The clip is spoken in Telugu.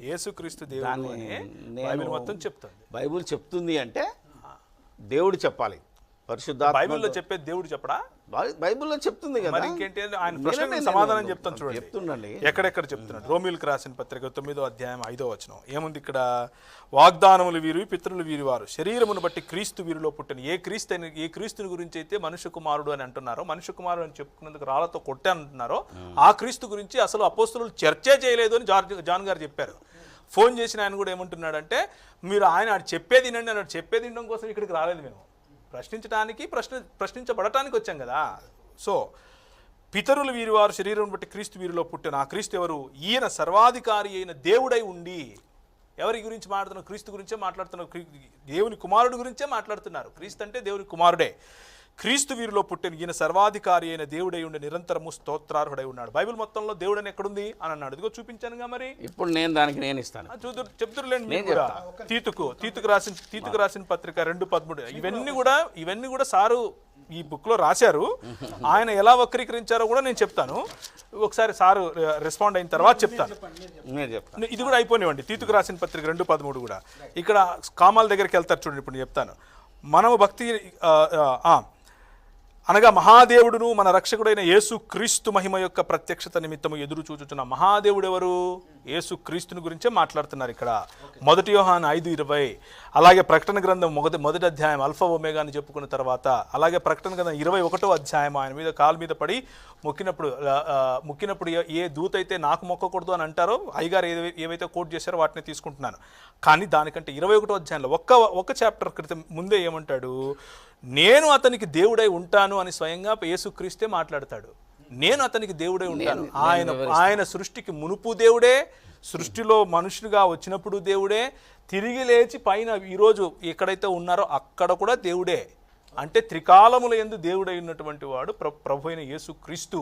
యేసుక్రీస్తు దేవుడు అని బైబిల్ మొత్తం చెప్తుంది. బైబిల్ చెప్తుంది అంటే దేవుడు చెప్పాలి. పరిశుద్ధాత్మ బైబిల్లో చెప్పేది దేవుడు చెప్పడా? బైబిల్లో చెప్తుంది కదా. మరి ఇంకేంటి? ఆయన ప్రశ్నకు సమాధానం చెప్తాను చూడండి. చెప్తుండండి ఎక్కడెక్కడ చెప్తున్నాడు. రోమిలకు రాసిన పత్రిక 9వ అధ్యాయం 5వ వచనం ఏముంది ఇక్కడ? వాగ్దానములు వీరు, పితరులు వీరి వారు, శరీరమును బట్టి క్రీస్తు వీరిలో పుట్టిన. ఏ క్రీస్తుని గురించి అయితే మనుష్య కుమారుడు అని అంటున్నారో, మనుష్య కుమారుడు అని చెప్పుకున్నందుకు రాళ్లతో కొట్టే అంటున్నారో, ఆ క్రీస్తు గురించి అసలు అపోస్తలులు చర్చే చేయలేదు అని జాన్ గారు చెప్పారు. ఫోన్ చేసిన ఆయన కూడా ఏమంటున్నాడంటే, మీరు ఆయన చెప్పేది వినండి అన్నాడు. చెప్పేది వినడం కోసం ఇక్కడికి రాలేదు, మేము ప్రశ్నించడానికి ప్రశ్నించబడటానికి వచ్చాం కదా. సో పితరులు వీరివారు, శరీరం బట్టి క్రీస్తు వీరిలో పుట్టిన. ఆ క్రీస్తు ఎవరు? ఈయన సర్వాధికారి అయిన దేవుడై ఉండి. ఎవరి గురించి మాట్లాడుతున్నారు? క్రీస్తు గురించే మాట్లాడుతున్నారు. దేవుని కుమారుడు గురించే మాట్లాడుతున్నారు. క్రీస్తు అంటే దేవుని కుమారుడే. క్రీస్తు వీరిలో పుట్టిన ఈయన సర్వాధికారి అయిన దేవుడై ఉండి నిరంతరము స్తోత్రార్హుడై ఉన్నాడు. బైబిల్ మొత్తంలో దేవుడని ఎక్కడుంది అని అన్నాడు. ఇదిగో చూపించానుగా. మరి ఇప్పుడు నేను ఇస్తాను, చెప్తురులేండి. తీతుకు రాసిన పత్రిక 2:13 ఇవన్నీ కూడా సారు ఈ బుక్ లో రాశారు. ఆయన ఎలా వక్రీకరించారో కూడా నేను చెప్తాను. ఒకసారి సారు రెస్పాండ్ అయిన తర్వాత చెప్తాను. ఇది కూడా అయిపోయివ్వండి. తీతుకు రాసిన పత్రిక 2:13 కూడా. ఇక్కడ కామాల దగ్గరికి వెళ్తారు చూడండి. ఇప్పుడు చెప్తాను. మనము భక్తి అనగా మహాదేవుడును మన రక్షకుడైన యేసు క్రీస్తు మహిమ యొక్క ప్రత్యక్షత నిమిత్తము ఎదురు చూచుచున్న మహాదేవుడు ఎవరు? యేసు క్రీస్తుని గురించే మాట్లాడుతున్నారు ఇక్కడ. 1 యోహాను 5:20. అలాగే ప్రకటన గ్రంథం మొదటి అధ్యాయం అల్ఫా ఒమేగా అని చెప్పుకున్న తర్వాత, అలాగే ప్రకటన గ్రంథం 21వ అధ్యాయం ఆయన మీద కాలు మీద పడి మొక్కినప్పుడు ఏ దూత అయితే నాకు మొక్కకూడదు అని అంటారో, అయ్యగారు ఏవైతే కోట్ చేశారో వాటిని తీసుకుంటున్నాను. కానీ దానికంటే 21వ అధ్యాయంలో ఒక్క చాప్టర్ క్రితం ముందే ఏమంటాడు? నేను అతనికి దేవుడై ఉంటాను అని స్వయంగా యేసుక్రీస్తే మాట్లాడతాడు. నేను అతనికి దేవుడై ఉంటాను. ఆయన సృష్టికి మునుపు దేవుడే, సృష్టిలో మనుషులుగా వచ్చినప్పుడు దేవుడే, తిరిగి లేచి పైన ఈరోజు ఎక్కడైతే ఉన్నారో అక్కడ కూడా దేవుడే. అంటే త్రికాలముల యందు దేవుడై ఉన్నటువంటి వాడు ప్రభు అయిన యేసుక్రీస్తు.